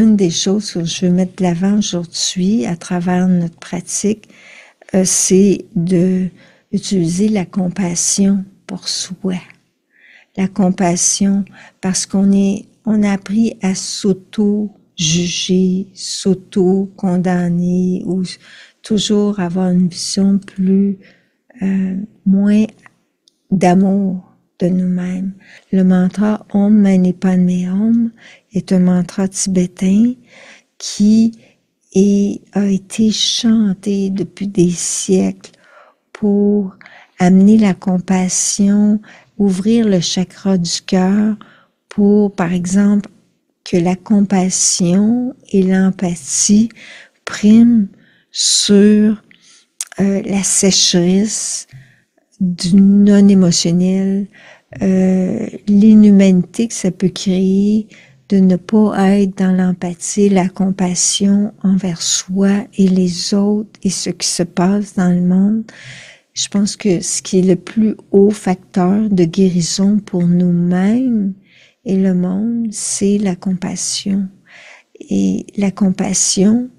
une des choses que je veux mettre de l'avant aujourd'hui à travers notre pratique, c'est d'utiliser la compassion pour soi. La compassion, parce qu'on a appris à s'auto-juger, s'auto-condamner ou toujours avoir une vision moins d'amour de nous-mêmes. Le mantra Om Mani Padme Hum est un mantra tibétain qui a été chanté depuis des siècles pour amener la compassion, ouvrir le chakra du cœur pour, par exemple, que la compassion et l'empathie priment sur la sécheresse du non-émotionnel, l'inhumanité que ça peut créer de ne pas être dans l'empathie, la compassion envers soi et les autres et ce qui se passe dans le monde. Je pense que ce qui est le plus haut facteur de guérison pour nous-mêmes et le monde, c'est la compassion. Et la compassion,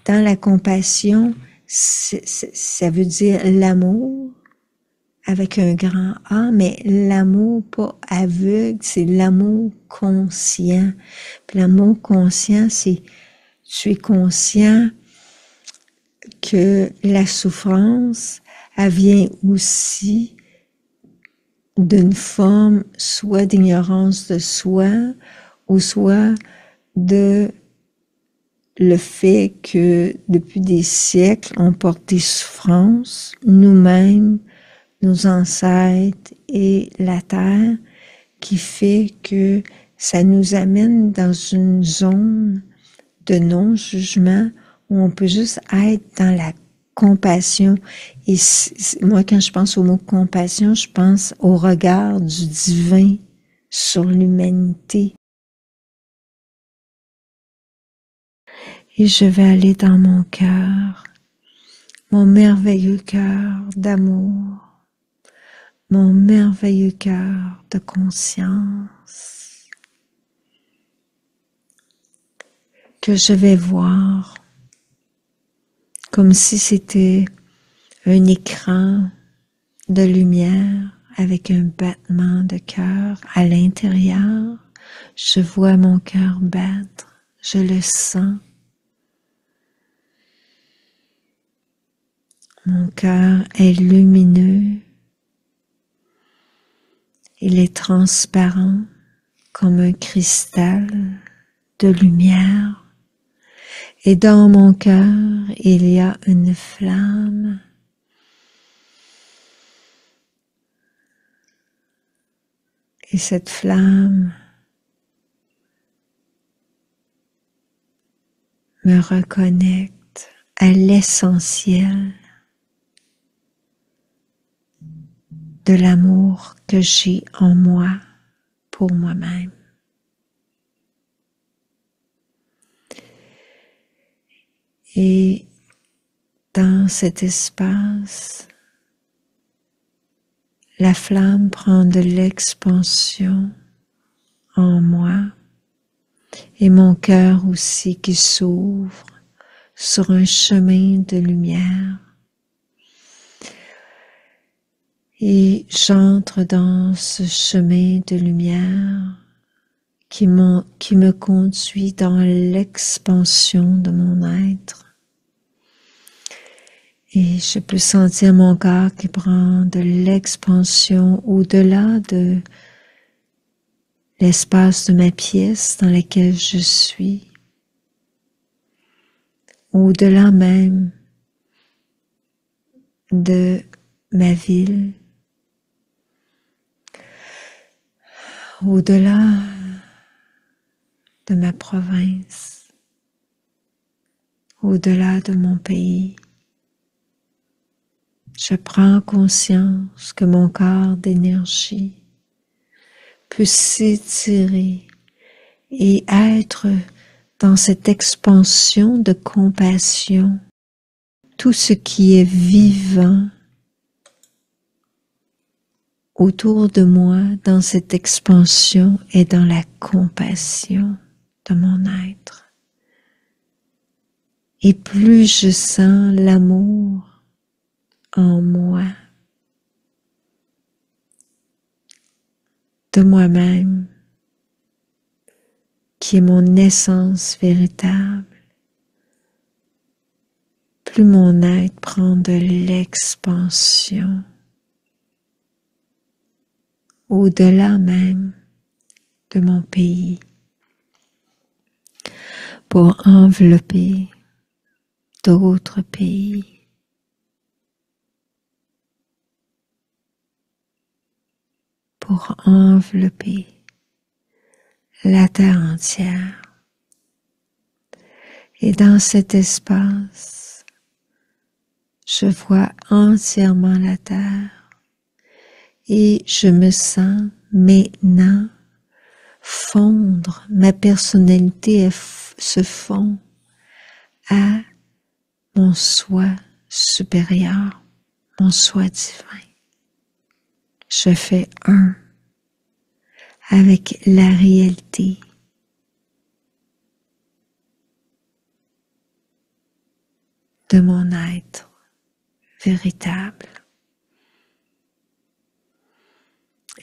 dans la compassion, ça veut dire l'amour avec un grand A, mais l'amour pas aveugle, c'est l'amour conscient. Puis l'amour conscient, c'est tu es conscient que la souffrance, elle vient aussi d'une forme soit d'ignorance de soi ou soit de le fait que depuis des siècles, on porte des souffrances, nous-mêmes, nos ancêtres et la terre, qui fait que ça nous amène dans une zone de non-jugement où on peut juste être dans la compassion. Et moi, quand je pense au mot compassion, je pense au regard du divin sur l'humanité. Et je vais aller dans mon cœur, mon merveilleux cœur d'amour, mon merveilleux cœur de conscience, que je vais voir comme si c'était un écran de lumière avec un battement de cœur à l'intérieur. Je vois mon cœur battre, je le sens. Mon cœur est lumineux, il est transparent comme un cristal de lumière. Et dans mon cœur, il y a une flamme. Et cette flamme me reconnecte à l'essentiel de l'amour que j'ai en moi pour moi-même. Et dans cet espace, la flamme prend de l'expansion en moi et mon cœur aussi qui s'ouvre sur un chemin de lumière. Et j'entre dans ce chemin de lumière qui me conduit dans l'expansion de mon être. Et je peux sentir mon corps qui prend de l'expansion au-delà de l'espace de ma pièce dans laquelle je suis, au-delà même de ma ville, au-delà de ma province, au-delà de mon pays. Je prends conscience que mon corps d'énergie peut s'étirer et être dans cette expansion de compassion. Tout ce qui est vivant autour de moi dans cette expansion est dans la compassion de mon être. et plus je sens l'amour en moi, de moi-même, qui est mon essence véritable, plus mon être prend de l'expansion, au-delà même de mon pays, pour envelopper d'autres pays, pour envelopper la terre entière. Et dans cet espace, je vois entièrement la terre et je me sens maintenant fondre, ma personnalité se fond à mon soi supérieur, mon soi divin. Je fais un avec la réalité de mon être véritable.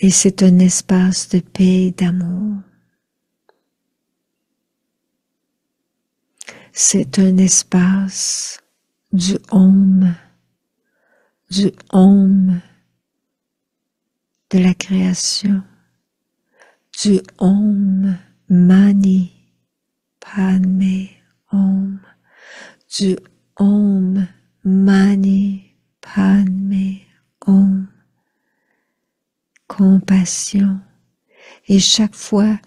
Et c'est un espace de paix et d'amour. C'est un espace du Om de la création, du Om Mani Padme Om, du Om Mani Padme Om, compassion. Et chaque fois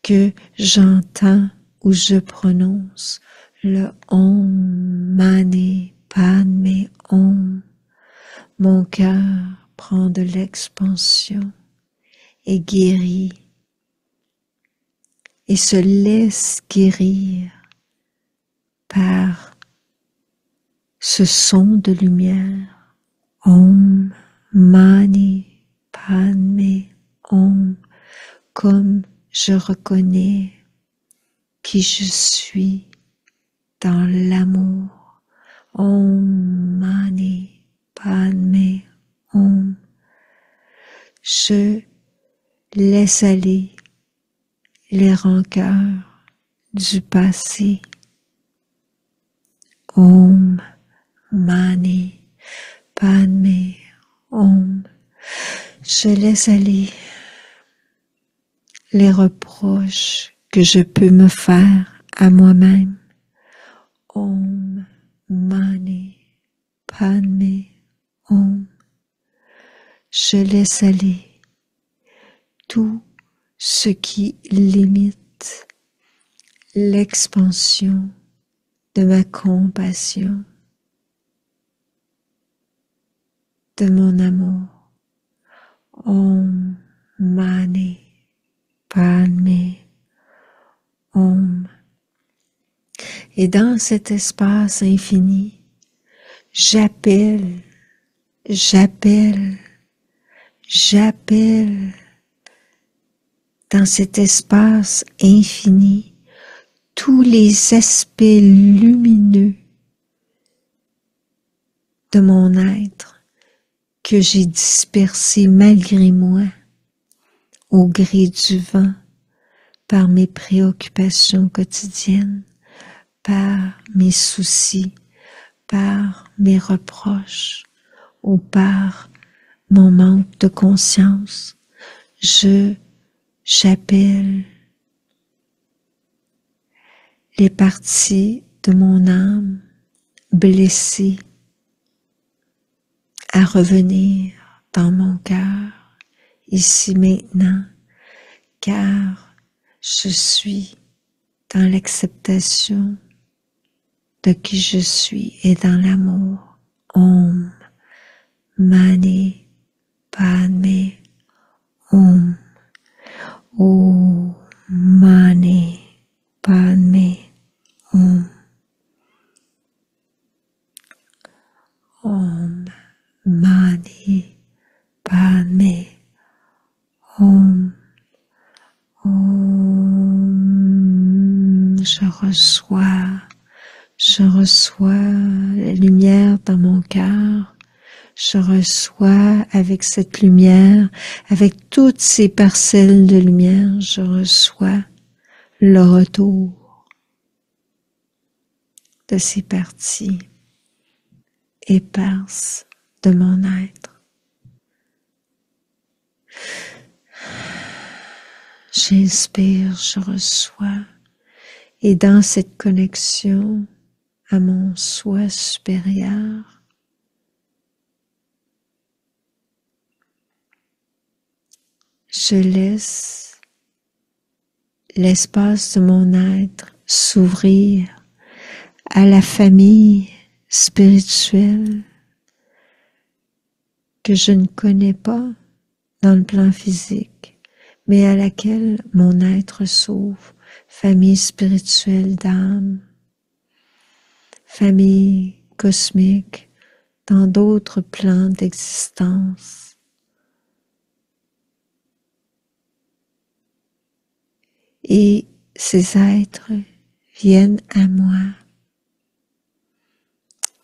que j'entends ou je prononce le Om Mani Padme Om, mon cœur prend de l'expansion et guérit et se laisse guérir par ce son de lumière. Om Mani Padme Om, comme je reconnais qui je suis dans l'amour. Om Mani Padme Om. Je laisse aller les rancœurs du passé. Om Mani Padme Om. Je laisse aller les reproches que je peux me faire à moi-même. Om Mani Padme Om. Je laisse aller tout ce qui limite l'expansion de ma compassion, de mon amour. Om Mani Padme Om. Et dans cet espace infini, j'appelle dans cet espace infini tous les aspects lumineux de mon être que j'ai dispersés malgré moi au gré du vent par mes préoccupations quotidiennes, par mes soucis, par mes reproches ou par mon manque de conscience. J'appelle les parties de mon âme blessées à revenir dans mon cœur, ici maintenant, car je suis dans l'acceptation de qui je suis et dans l'amour. Om Mani Padme Om. Om Mani Padme Om. Om Mani Padme Om. Om. Je reçois Je reçois la lumière dans mon cœur. Je reçois avec cette lumière, avec toutes ces parcelles de lumière, je reçois le retour de ces parties éparses de mon être. J'inspire, je reçois, et dans cette connexion à mon soi supérieur, je laisse l'espace de mon être s'ouvrir à la famille spirituelle que je ne connais pas dans le plan physique, mais à laquelle mon être s'ouvre, famille spirituelle d'âme, famille cosmique, dans d'autres plans d'existence. Et ces êtres viennent à moi,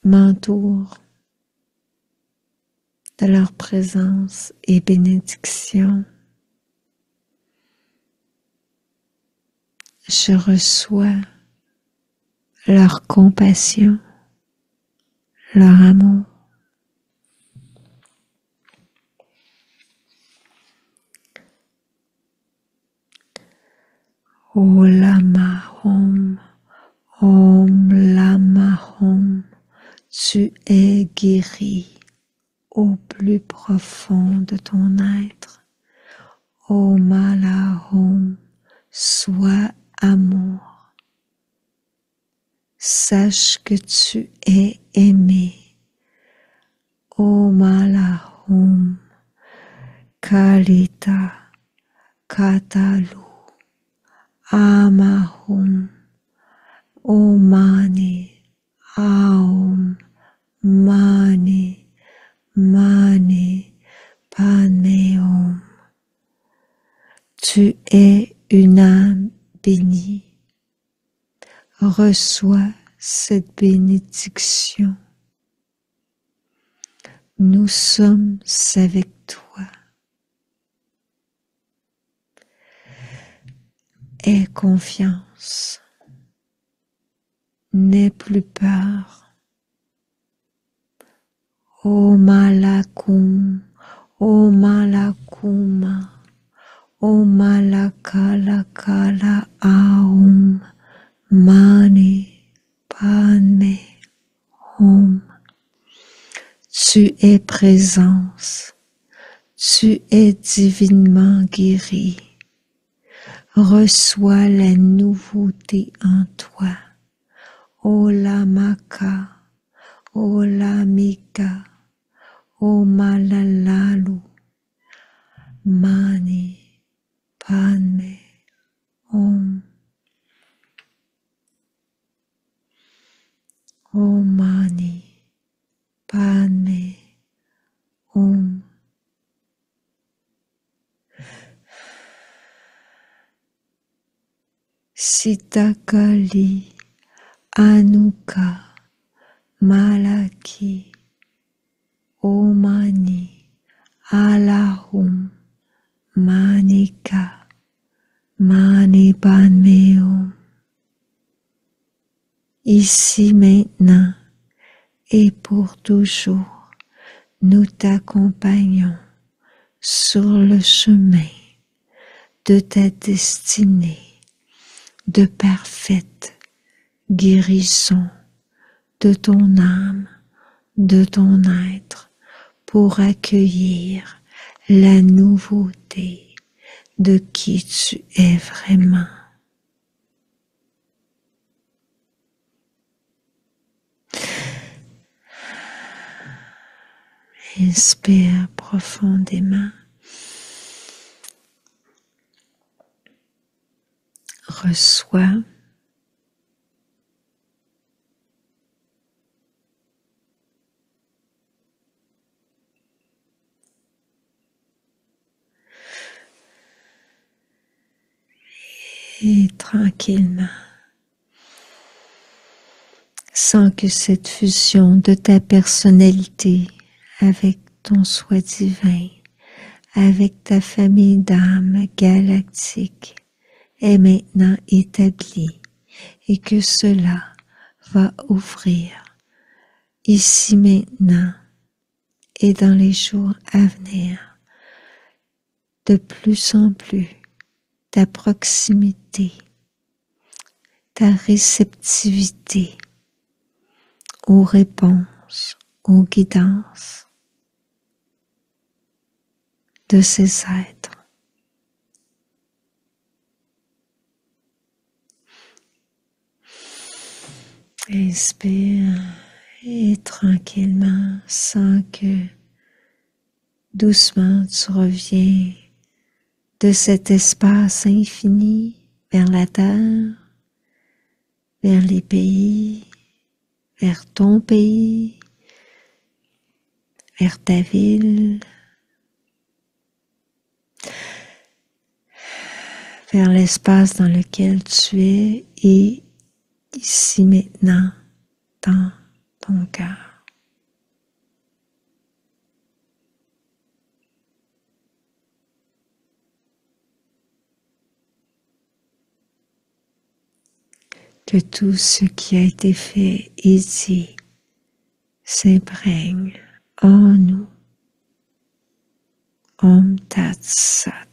m'entourent de leur présence et bénédiction. Je reçois leur compassion, leur amour. Om Lama Hum, Om Lama Hum, tu es guéri au plus profond de ton être. Om Mala Hum, sois amour. Sache que tu es aimé. Om Mala Hum, Kalita Katalu. Amahum, Omani, Aum, Mani, Mani, Padme Hum. Tu es une âme bénie. Reçois cette bénédiction. Nous sommes avec toi. Aie confiance. N'aie plus peur. O Malakum, O Malakuma, O Malakalakala Aum, Mani, Padme Hum. Tu es présence. Tu es divinement guéri. Reçois la nouveauté en toi. Olamaka, Olamika, Omalalalu, Mani, Padme Hum. Om Mani, Padme Hum. Sitakali, Anuka, Malaki, Omani, Alahum, Manika, Mani Padme Hum. Ici maintenant et pour toujours, nous t'accompagnons sur le chemin de ta destinée de parfaite guérison de ton âme, de ton être, pour accueillir la nouveauté de qui tu es vraiment. Inspire profondément. Reçois. Et tranquillement, Sens que cette fusion de ta personnalité avec ton soi divin, avec ta famille d'âmes galactiques est maintenant établie et que cela va ouvrir ici maintenant et dans les jours à venir de plus en plus ta proximité, ta réceptivité aux réponses, aux guidances de ces êtres. Inspire et tranquillement sens que doucement tu reviens de cet espace infini vers la terre, vers les pays, vers ton pays, vers ta ville, vers l'espace dans lequel tu es et ici maintenant dans ton cœur. Que tout ce qui a été fait et dit s'imprègne en nous. Om Tat Sat.